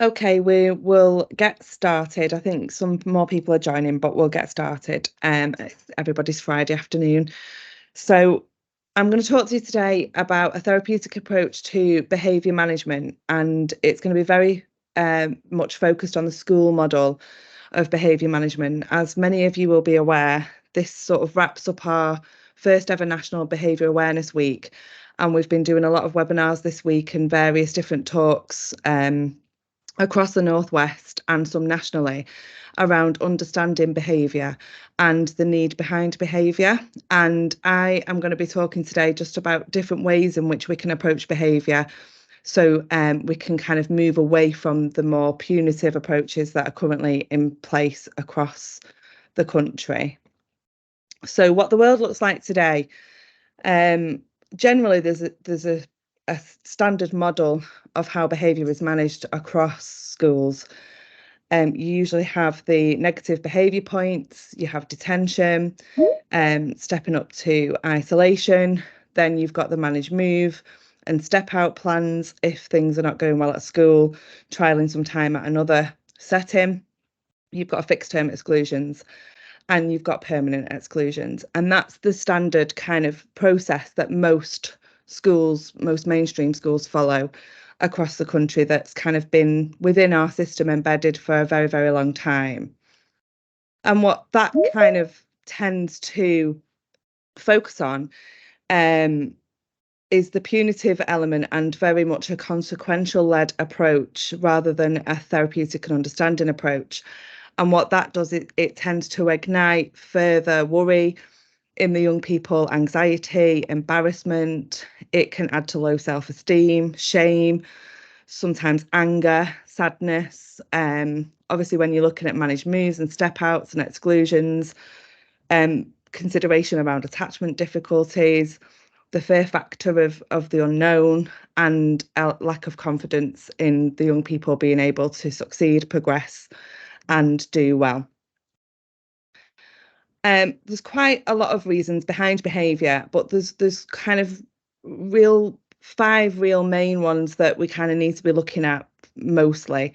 Okay, we will get started. I think some more people are joining, but we'll get started. It's everybody's Friday afternoon. So I'm going to talk to you today about a therapeutic approach to behaviour management, and it's going to be very much focused on the school model of behaviour management. As many of you will be aware, this sort of wraps up our first ever National Behaviour Awareness Week, and we've been doing a lot of webinars this week and various different talks across the Northwest and some nationally around understanding behaviour and the need behind behaviour. And I am going to be talking today just about different ways in which we can approach behaviour, so we can kind of move away from the more punitive approaches that are currently in place across the country. So what the world looks like today, um, generally there's a standard model of how behaviour is managed across schools. You usually have the negative behaviour points, you have detention, stepping up to isolation, then you've got the manage move and step out plans if things are not going well at school, trialing some time at another setting. You've got fixed term exclusions and you've got permanent exclusions. And that's the standard kind of process that most schools, most mainstream schools follow across the country, that's kind of been within our system embedded for a very, very long time. And what that kind of tends to focus on is the punitive element and very much a consequential led approach rather than a therapeutic and understanding approach. And what that does, it tends to ignite further worry in the young people, anxiety, embarrassment. It can add to low self-esteem, shame, sometimes anger, sadness. Obviously, when you're looking at managed moves and step outs and exclusions, consideration around attachment difficulties, the fear factor of the unknown, and a lack of confidence in the young people being able to succeed, progress, and do well. There's quite a lot of reasons behind behaviour, but there's kind of five real main ones that we kind of need to be looking at mostly.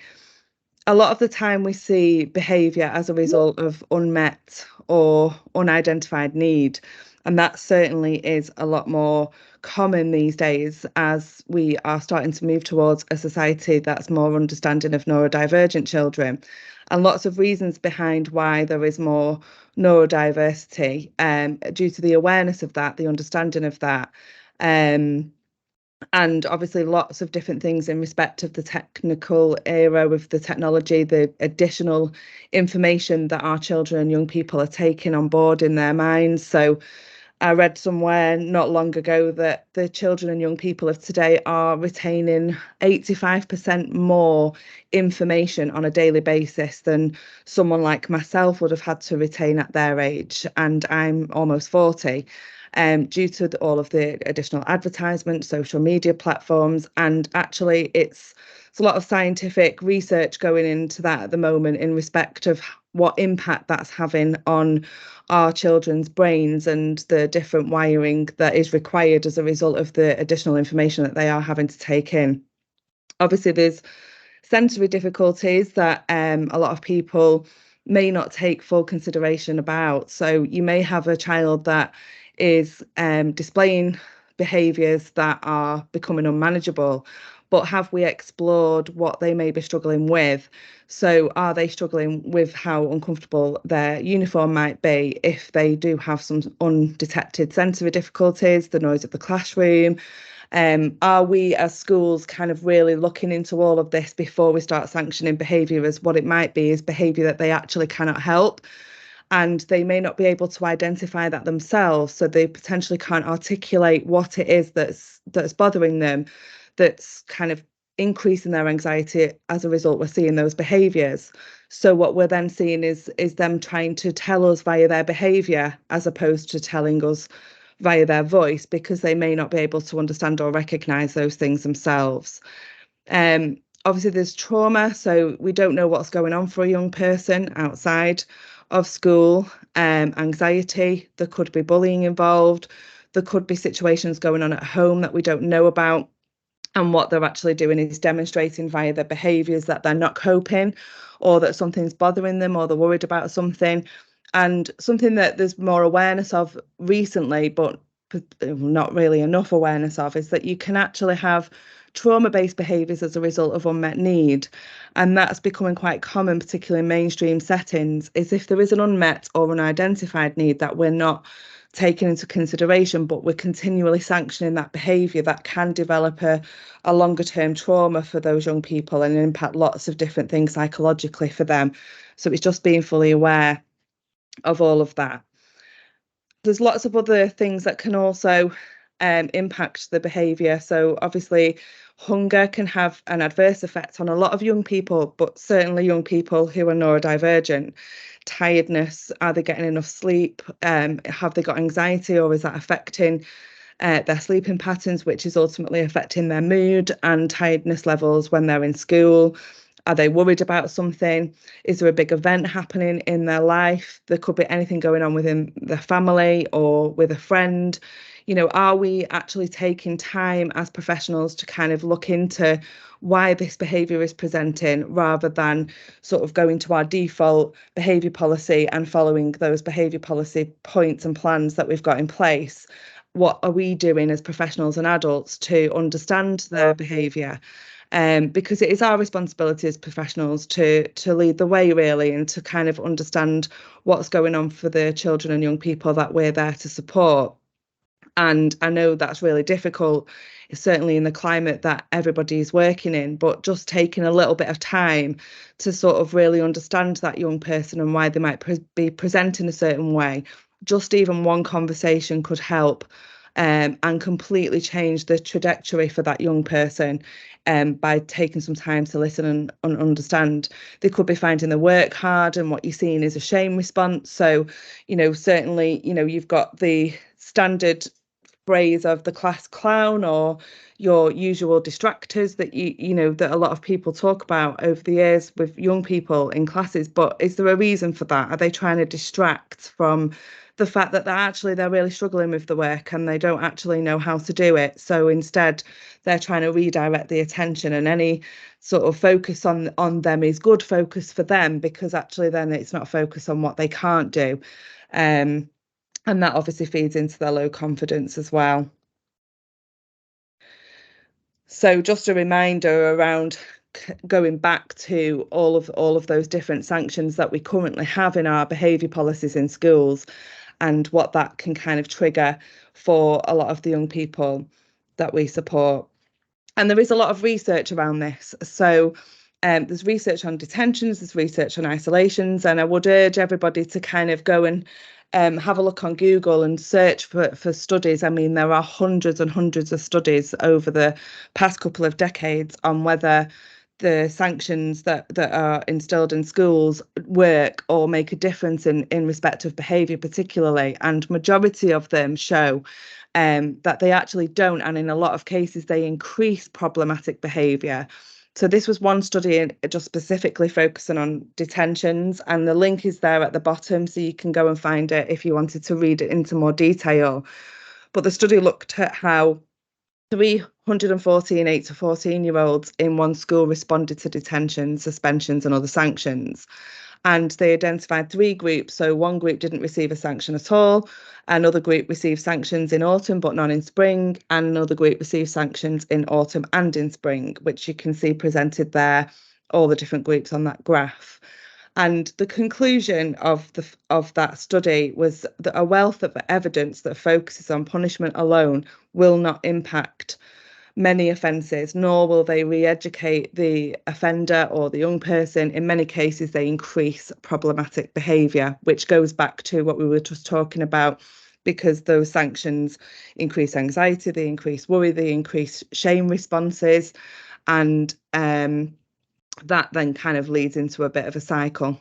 A lot of the time we see behaviour as a result of unmet or unidentified need. And that certainly is a lot more common these days as we are starting to move towards a society that's more understanding of neurodivergent children. And lots of reasons behind why there is more neurodiversity due to the awareness of that, the understanding of that. And obviously lots of different things in respect of the technical era with the technology, the additional information that our children and young people are taking on board in their minds. So I read somewhere not long ago that the children and young people of today are retaining 85% more information on a daily basis than someone like myself would have had to retain at their age. And I'm almost 40. Due to all of the additional advertisement, social media platforms, and actually it's a lot of scientific research going into that at the moment in respect of what impact that's having on our children's brains and the different wiring that is required as a result of the additional information that they are having to take in. Obviously, there's sensory difficulties that a lot of people may not take full consideration about. So you may have a child that is displaying behaviours that are becoming unmanageable, but have we explored what they may be struggling with? So are they struggling with how uncomfortable their uniform might be if they do have some undetected sensory difficulties, the noise of the classroom? Are we as schools kind of really looking into all of this before we start sanctioning behaviour as what it might be is behaviour that they actually cannot help? And they may not be able to identify that themselves, so they potentially can't articulate what it is that's bothering them, that's kind of increasing their anxiety. As a result, we're seeing those behaviours. So what we're then seeing is them trying to tell us via their behaviour as opposed to telling us via their voice, because they may not be able to understand or recognise those things themselves. Obviously, there's trauma, so we don't know what's going on for a young person outside of school. Anxiety, there could be bullying involved, there could be situations going on at home that we don't know about. And what they're actually doing is demonstrating via their behaviours that they're not coping, or that something's bothering them, or they're worried about something. And something that there's more awareness of recently, but not really enough awareness of, is that you can actually have trauma-based behaviours as a result of unmet need. And that's becoming quite common, particularly in mainstream settings, is if there is an unmet or unidentified need that we're not taken into consideration, but we're continually sanctioning that behaviour, that can develop a longer term trauma for those young people and impact lots of different things psychologically for them. So it's just being fully aware of all of that. There's lots of other things that can also impact the behaviour. So obviously, hunger can have an adverse effect on a lot of young people, but certainly young people who are neurodivergent. Tiredness, are they getting enough sleep? Have they got anxiety, or is that affecting their sleeping patterns, which is ultimately affecting their mood and tiredness levels when they're in school? Are they worried about something? Is there a big event happening in their life? There could be anything going on within their family or with a friend. Are we actually taking time as professionals to kind of look into why this behaviour is presenting, rather than sort of going to our default behaviour policy and following those behaviour policy points and plans that we've got in place? What are we doing as professionals and adults to understand their behaviour? Because it is our responsibility as professionals to lead the way, really, and to kind of understand what's going on for the children and young people that we're there to support. And I know that's really difficult, certainly in the climate that everybody's working in, but just taking a little bit of time to sort of really understand that young person and why they might be presenting a certain way. Just even one conversation could help, and completely change the trajectory for that young person, by taking some time to listen and understand. They could be finding the work hard, and what you're seeing is a shame response. So, certainly, you've got the standard phrase of the class clown, or your usual distractors that that a lot of people talk about over the years with young people in classes. But is there a reason for that? Are they trying to distract from the fact that they're really struggling with the work and they don't actually know how to do it? So instead, they're trying to redirect the attention, and any sort of focus on them is good focus for them, because actually then it's not focus on what they can't do. And that obviously feeds into their low confidence as well. So just a reminder around going back to all of those different sanctions that we currently have in our behaviour policies in schools, and what that can kind of trigger for a lot of the young people that we support. And there is a lot of research around this. So there's research on detentions, there's research on isolations, and I would urge everybody to kind of go and have a look on Google and search for studies. I mean, there are hundreds and hundreds of studies over the past couple of decades on whether the sanctions that are instilled in schools work or make a difference in respect of behaviour particularly, and majority of them show that they actually don't, and in a lot of cases they increase problematic behaviour. So this was one study just specifically focusing on detentions, and the link is there at the bottom, so you can go and find it if you wanted to read it into more detail. But the study looked at how 314 8 to 14-year-olds in one school responded to detention, suspensions, and other sanctions. And they identified three groups. So one group didn't receive a sanction at all, another group received sanctions in autumn but not in spring, and another group received sanctions in autumn and in spring, which you can see presented there, all the different groups on that graph. And the conclusion of that study was that a wealth of evidence that focuses on punishment alone will not impact many offences, nor will they re-educate the offender or the young person. In many cases, they increase problematic behaviour, which goes back to what we were just talking about, because those sanctions increase anxiety, they increase worry, they increase shame responses, and that then kind of leads into a bit of a cycle.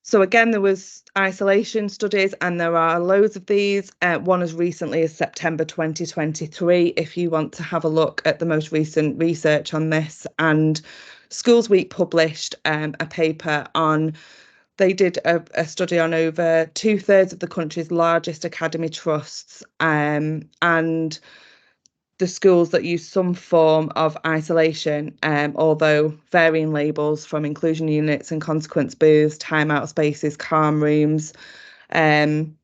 So again, there was isolation studies, and there are loads of these. One as recently as September 2023, if you want to have a look at the most recent research on this. And Schools Week published a paper on They did a study on over 2/3 of the country's largest academy trusts, and the schools that use some form of isolation, although varying labels, from inclusion units and consequence booths, timeout spaces, calm rooms. Um,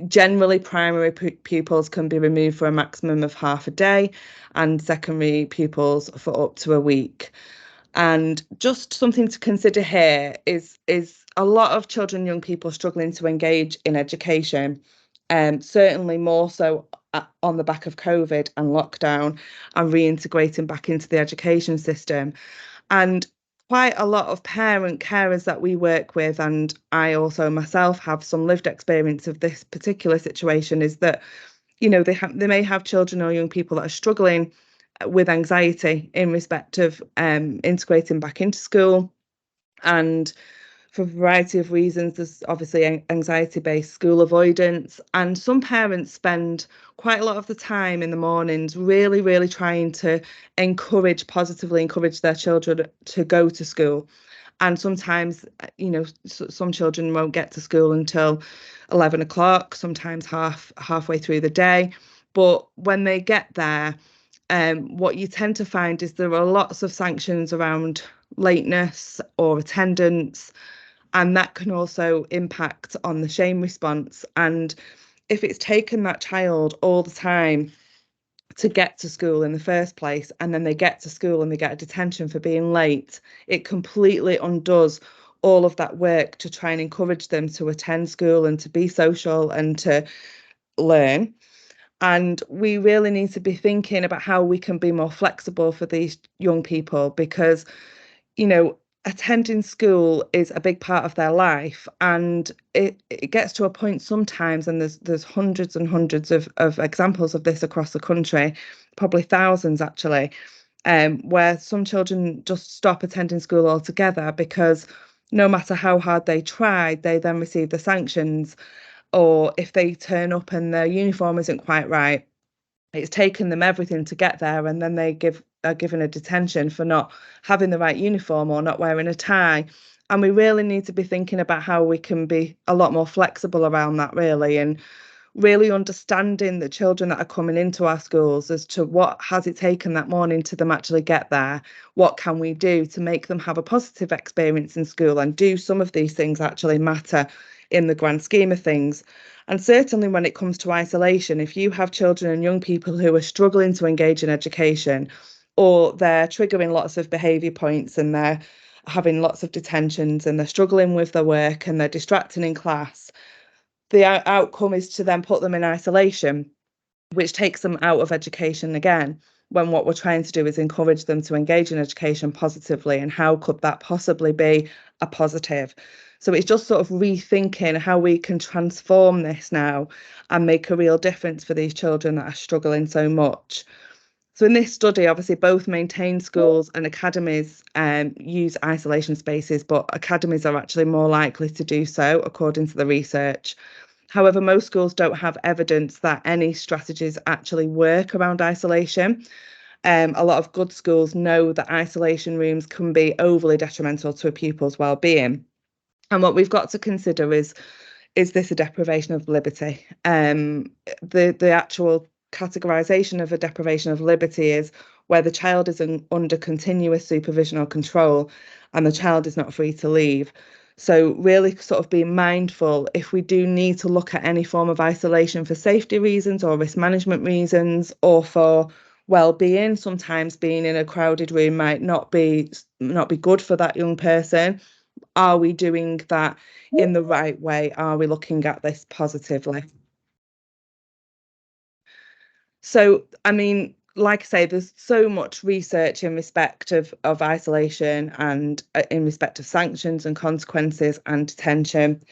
Generally, primary pupils can be removed for a maximum of half a day, and secondary pupils for up to a week. And just something to consider here is a lot of children and young people struggling to engage in education, certainly more so on the back of COVID and lockdown and reintegrating back into the education system. And quite a lot of parent carers that we work with, and I also myself have some lived experience of this particular situation, is that, they may have children or young people that are struggling with anxiety in respect of integrating back into school. And for a variety of reasons, there's obviously anxiety-based school avoidance. And some parents spend quite a lot of the time in the mornings really, really trying to positively encourage their children to go to school. And sometimes, some children won't get to school until 11 o'clock, sometimes halfway through the day. But when they get there, what you tend to find is there are lots of sanctions around lateness or attendance, and that can also impact on the shame response. And if it's taken that child all the time to get to school in the first place, and then they get to school and they get a detention for being late, it completely undoes all of that work to try and encourage them to attend school and to be social and to learn. And we really need to be thinking about how we can be more flexible for these young people, because, attending school is a big part of their life. And it gets to a point sometimes, and there's hundreds and hundreds of examples of this across the country, probably thousands actually, where some children just stop attending school altogether because no matter how hard they tried, they then receive the sanctions. Or if they turn up and their uniform isn't quite right, it's taken them everything to get there, and then are given a detention for not having the right uniform or not wearing a tie. And we really need to be thinking about how we can be a lot more flexible around that, really, and really understanding the children that are coming into our schools as to what has it taken that morning to them actually get there. What can we do to make them have a positive experience in school, and do some of these things actually matter in the grand scheme of things? And certainly when it comes to isolation, if you have children and young people who are struggling to engage in education, or they're triggering lots of behaviour points and they're having lots of detentions and they're struggling with their work and they're distracting in class, the outcome is to then put them in isolation, which takes them out of education again, when what we're trying to do is encourage them to engage in education positively. And how could that possibly be a positive? So it's just sort of rethinking how we can transform this now and make a real difference for these children that are struggling so much. So in this study, obviously, both maintained schools and academies use isolation spaces, but academies are actually more likely to do so, according to the research. However, most schools don't have evidence that any strategies actually work around isolation. A lot of good schools know that isolation rooms can be overly detrimental to a pupil's well-being. And what we've got to consider is this a deprivation of liberty? The actual categorisation of a deprivation of liberty is where the child is under continuous supervision or control and the child is not free to leave. So really sort of being mindful, if we do need to look at any form of isolation for safety reasons or risk management reasons or for well-being, sometimes being in a crowded room might not be good for that young person. Are we doing that in the right way? Are we looking at this positively? So, I mean, like I say, there's so much research in respect of isolation and in respect of sanctions and consequences and detention.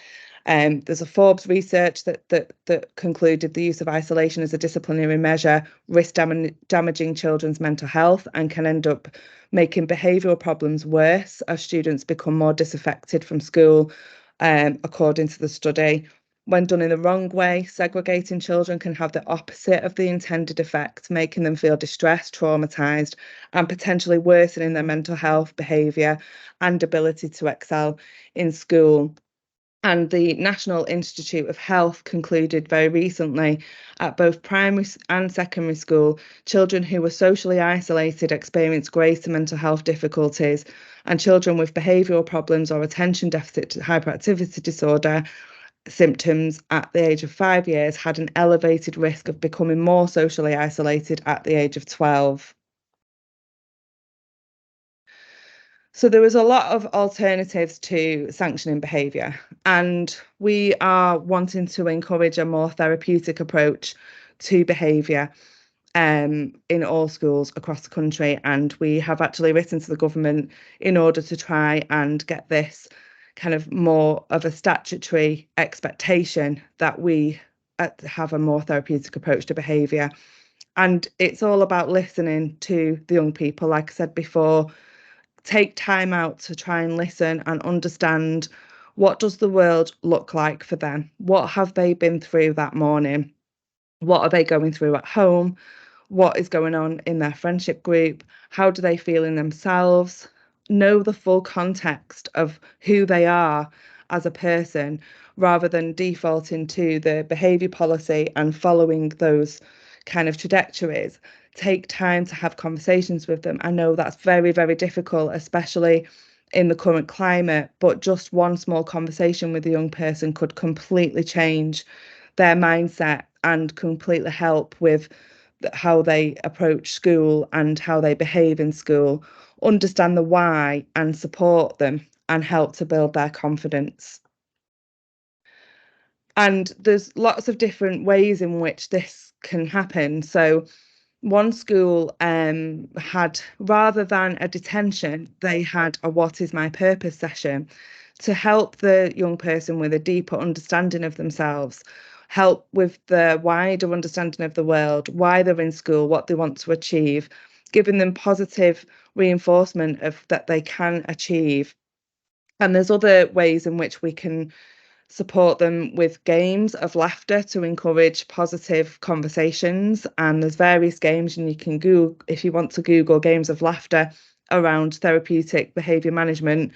There's a Forbes research that concluded the use of isolation as a disciplinary measure risk damaging children's mental health and can end up making behavioural problems worse as students become more disaffected from school, according to the study. When done in the wrong way, segregating children can have the opposite of the intended effect, making them feel distressed, traumatised, and potentially worsening their mental health, behaviour, and ability to excel in school. And the National Institute of Health concluded very recently at both primary and secondary school, children who were socially isolated experience greater mental health difficulties, and children with behavioural problems or attention deficit hyperactivity disorder symptoms at the age of 5 years had an elevated risk of becoming more socially isolated at the age of 12. So there was a lot of alternatives to sanctioning behaviour, and we are wanting to encourage a more therapeutic approach to behaviour in all schools across the country. And we have actually written to the government in order to try and get this kind of more of a statutory expectation that we have a more therapeutic approach to behaviour. And it's all about listening to the young people. Like I said before, take time out to try and listen and understand, what does the world look like for them? What have they been through that morning? What are they going through at home? What is going on in their friendship group? How do they feel in themselves? Know the full context of who they are as a person, rather than defaulting to the behaviour policy and following those kind of trajectories. Take time to have conversations with them. I know that's very, very difficult, especially in the current climate, but just one small conversation with a young person could completely change their mindset and completely help with how they approach school and how they behave in school, understand the why and support them and help to build their confidence. And there's lots of different ways in which this can happen. So one school had, rather than a detention, they had a what is my purpose session to help the young person with a deeper understanding of themselves, help with the wider understanding of the world, why they're in school, what they want to achieve, giving them positive reinforcement of that they can achieve. And there's other ways in which we can support them with games of laughter to encourage positive conversations. And there's various games, and you can Google, if you want to Google games of laughter around therapeutic behaviour management.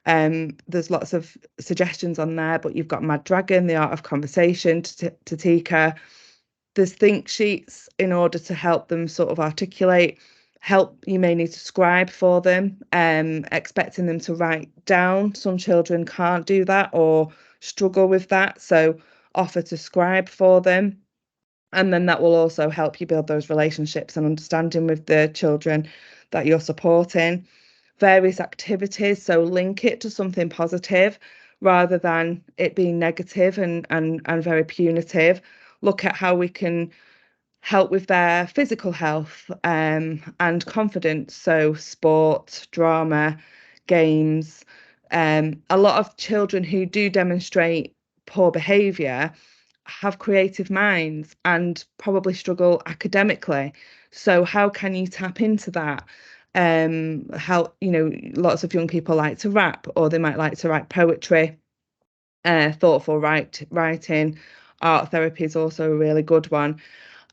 There's lots of suggestions on there, but you've got Mad Dragon, The Art of Conversation, Tatika. There's think sheets in order to help them sort of articulate. Help, you may need to scribe for them, expecting them to write down. Some children can't do that or struggle with that, so offer to scribe for them. And then that will also help you build those relationships and understanding with the children that you're supporting. Various activities, so link it to something positive rather than it being negative and very punitive. Look at how we can help with their physical health and confidence. So sport, drama, games. A lot of children who do demonstrate poor behaviour have creative minds and probably struggle academically. So how can you tap into that? How, lots of young people like to rap, or they might like to write poetry, thoughtful writing. Art therapy is also a really good one.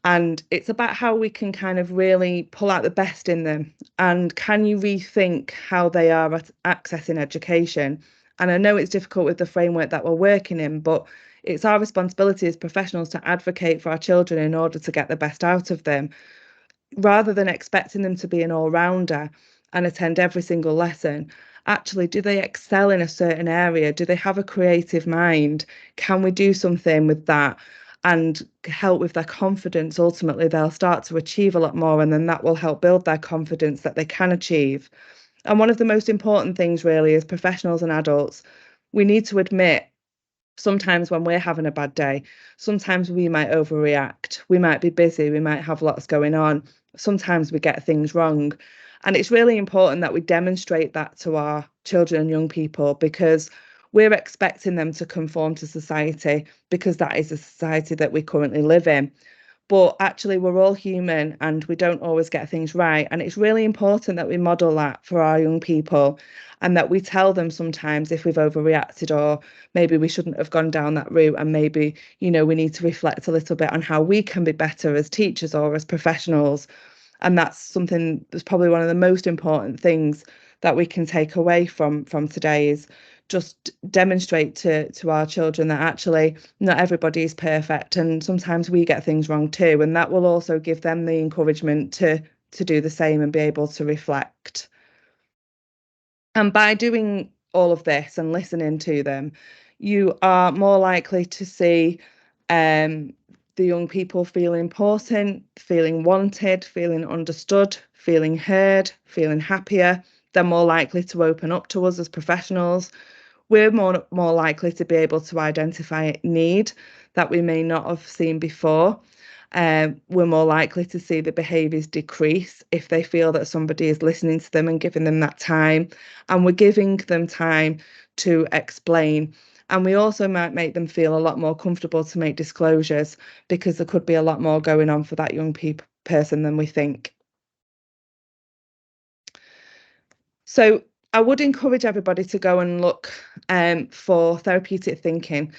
And it's about how we can kind of really pull out the best in them. And can you rethink how they are accessing education? And I know it's difficult with the framework that we're working in, but it's our responsibility as professionals to advocate for our children in order to get the best out of them, rather than expecting them to be an all-rounder and attend every single lesson. Actually, do they excel in a certain area? Do they have a creative mind? Can we do something with that and help with their confidence? Ultimately, they'll start to achieve a lot more, and then that will help build their confidence that they can achieve. And one of the most important things, really, as professionals and adults, we need to admit, sometimes when we're having a bad day, sometimes we might overreact. We might be busy. We might have lots going on. Sometimes we get things wrong. And it's really important that we demonstrate that to our children and young people, because we're expecting them to conform to society, because that is the society that we currently live in. But actually, we're all human and we don't always get things right. And it's really important that we model that for our young people and that we tell them sometimes if we've overreacted or maybe we shouldn't have gone down that route. And maybe, we need to reflect a little bit on how we can be better as teachers or as professionals. And that's something that's probably one of the most important things that we can take away from today is just demonstrate to our children that actually not everybody is perfect and sometimes we get things wrong too, and that will also give them the encouragement to do the same and be able to reflect. And by doing all of this and listening to them, you are more likely to see um, the young people feeling important, feeling wanted, feeling understood, feeling heard, feeling happier. They're more likely to open up to us as professionals. We're more likely to be able to identify need that we may not have seen before. We're more likely to see the behaviours decrease if they feel that somebody is listening to them and giving them that time. And we're giving them time to explain. And we also might make them feel a lot more comfortable to make disclosures because there could be a lot more going on for that young person than we think. So I would encourage everybody to go and look for therapeutic thinking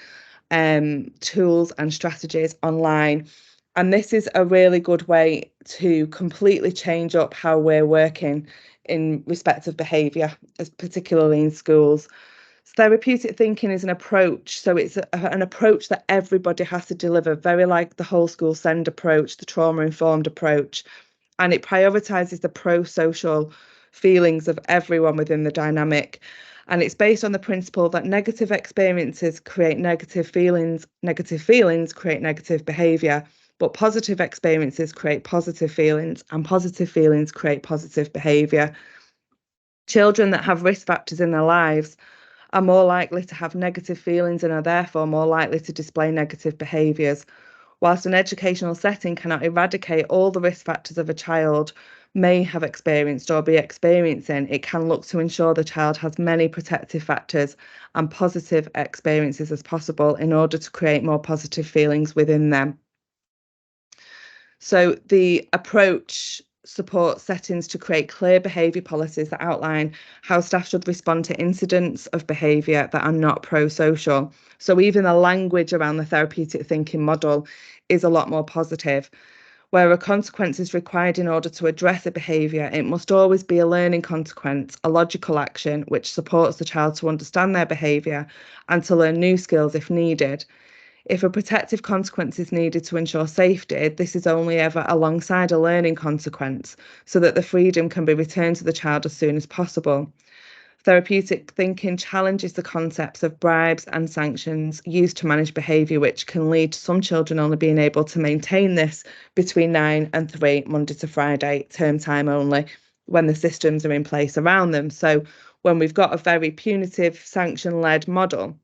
tools and strategies online. And this is a really good way to completely change up how we're working in respect of behaviour, particularly in schools. Therapeutic thinking is an approach. So it's an approach that everybody has to deliver, very like the whole school send approach, the trauma-informed approach. And it prioritises the pro-social feelings of everyone within the dynamic. And it's based on the principle that negative experiences create negative feelings create negative behaviour, but positive experiences create positive feelings, and positive feelings create positive behaviour. Children that have risk factors in their lives are more likely to have negative feelings and are therefore more likely to display negative behaviours. Whilst an educational setting cannot eradicate all the risk factors of a child may have experienced or be experiencing, it can look to ensure the child has many protective factors and positive experiences as possible in order to create more positive feelings within them. So the approach supports settings to create clear behaviour policies that outline how staff should respond to incidents of behaviour that are not pro-social. So even the language around the therapeutic thinking model is a lot more positive. Where a consequence is required in order to address a behaviour, it must always be a learning consequence, a logical action which supports the child to understand their behaviour and to learn new skills if needed. If a protective consequence is needed to ensure safety, this is only ever alongside a learning consequence so that the freedom can be returned to the child as soon as possible. Therapeutic thinking challenges the concepts of bribes and sanctions used to manage behaviour, which can lead to some children only being able to maintain this between 9 and 3, Monday to Friday, term time only, when the systems are in place around them. So when we've got a very punitive, sanction-led model,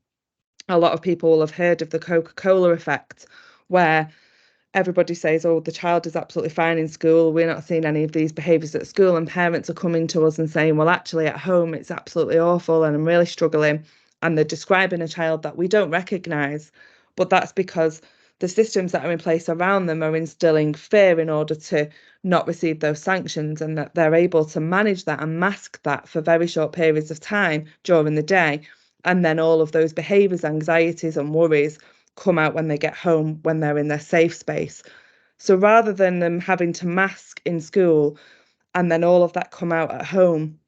a lot of people will have heard of the Coca-Cola effect, where everybody says, oh, the child is absolutely fine in school, we're not seeing any of these behaviours at school, and parents are coming to us and saying, well, actually at home it's absolutely awful and I'm really struggling, and they're describing a child that we don't recognise, but that's because the systems that are in place around them are instilling fear in order to not receive those sanctions, and that they're able to manage that and mask that for very short periods of time during the day. And then all of those behaviours, anxieties and worries come out when they get home, when they're in their safe space. So rather than them having to mask in school and then all of that come out at home,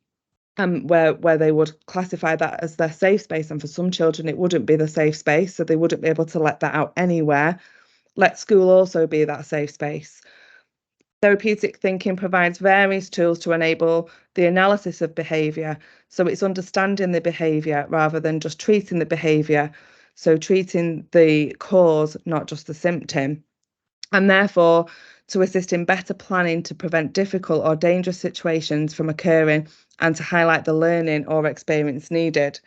where they would classify that as their safe space, and for some children it wouldn't be the safe space, so they wouldn't be able to let that out anywhere. Let school also be that safe space. Therapeutic thinking provides various tools to enable the analysis of behaviour. So it's understanding the behaviour rather than just treating the behaviour. So treating the cause, not just the symptom. And therefore, to assist in better planning to prevent difficult or dangerous situations from occurring and to highlight the learning or experience needed.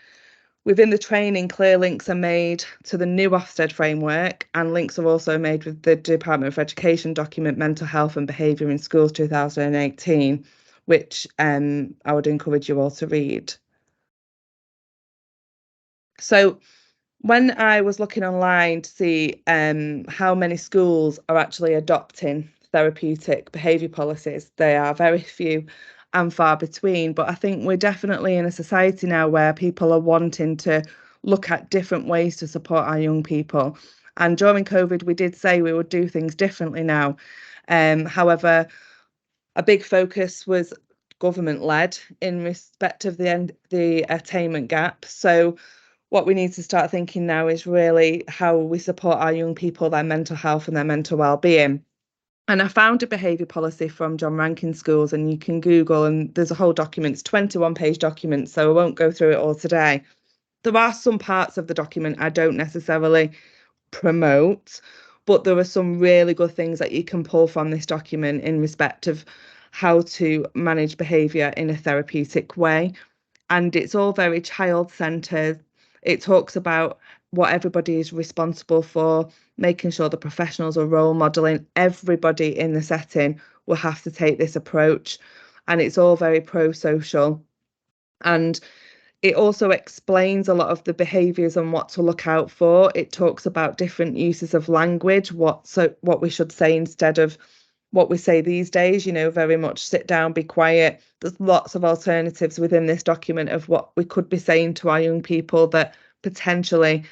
Within the training, clear links are made to the new Ofsted framework, and links are also made with the Department for Education document Mental Health and Behaviour in Schools 2018, which I would encourage you all to read. So When I was looking online to see how many schools are actually adopting therapeutic behaviour policies, they are very few and far between. But I think we're definitely in a society now where people are wanting to look at different ways to support our young people. And during COVID, we did say we would do things differently now. However, a big focus was government led in respect of the attainment gap. So what we need to start thinking now is really how we support our young people, their mental health and their mental well-being. And I found a behaviour policy from John Rankin Schools, and you can Google, and there's a whole document, it's 21-page document, so I won't go through it all today. There are some parts of the document I don't necessarily promote, but there are some really good things that you can pull from this document in respect of how to manage behaviour in a therapeutic way. And it's all very child centred. It talks about what everybody is responsible for, making sure the professionals are role modelling. Everybody in the setting will have to take this approach, and it's all very pro-social. And it also explains a lot of the behaviours and what to look out for. It talks about different uses of language, what we should say instead of what we say these days, very much sit down, be quiet. There's lots of alternatives within this document of what we could be saying to our young people that potentially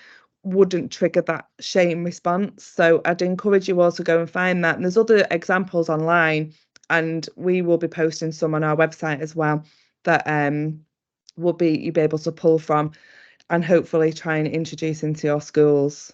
wouldn't trigger that shame response. So I'd encourage you all to go and find that. And there's other examples online, and we will be posting some on our website as well that you'll be able to pull from and hopefully try and introduce into your schools.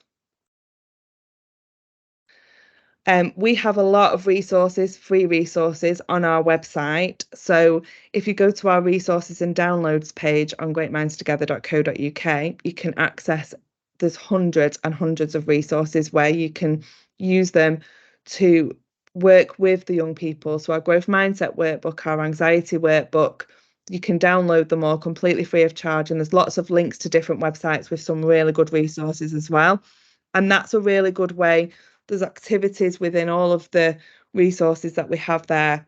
We have a lot of resources, free resources on our website. So if you go to our resources and downloads page on greatmindstogether.co.uk, you can access, there's hundreds and hundreds of resources where you can use them to work with the young people. So our growth mindset workbook, our anxiety workbook, you can download them all completely free of charge. And there's lots of links to different websites with some really good resources as well. And that's a really good way. There's activities within all of the resources that we have there.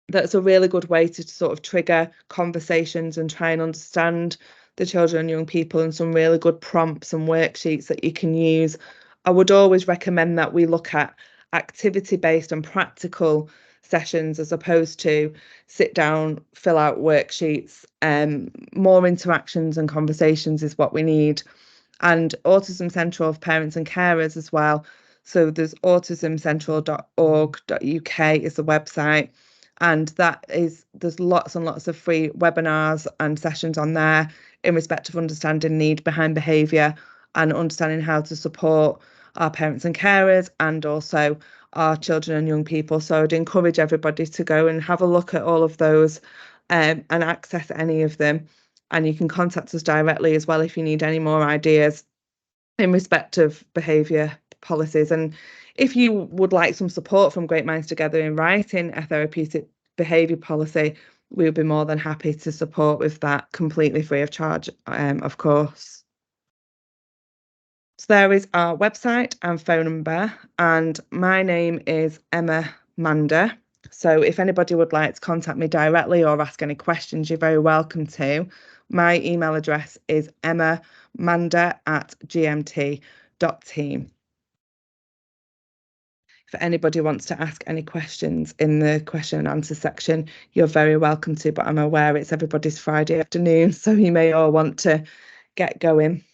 That's a really good way to sort of trigger conversations and try and understand the children and young people, and some really good prompts and worksheets that you can use. I would always recommend that we look at activity-based and practical sessions as opposed to sit down, fill out worksheets. More interactions and conversations is what we need. And Autism Central of Parents and Carers as well. So there's autismcentral.org.uk is the website. And there's lots and lots of free webinars and sessions on there in respect of understanding need behind behaviour and understanding how to support our parents and carers and also our children and young people. So I'd encourage everybody to go and have a look at all of those and access any of them. And you can contact us directly as well if you need any more ideas in respect of behaviour policies. And if you would like some support from Great Minds Together in writing a therapeutic behaviour policy, we would be more than happy to support with that completely free of charge, of course. So there is our website and phone number, and my name is Emma Mander. So if anybody would like to contact me directly or ask any questions, you're very welcome to. My email address is emmamander@gmt.team. If anybody wants to ask any questions in the question and answer section, you're very welcome to, but I'm aware it's everybody's Friday afternoon, so you may all want to get going.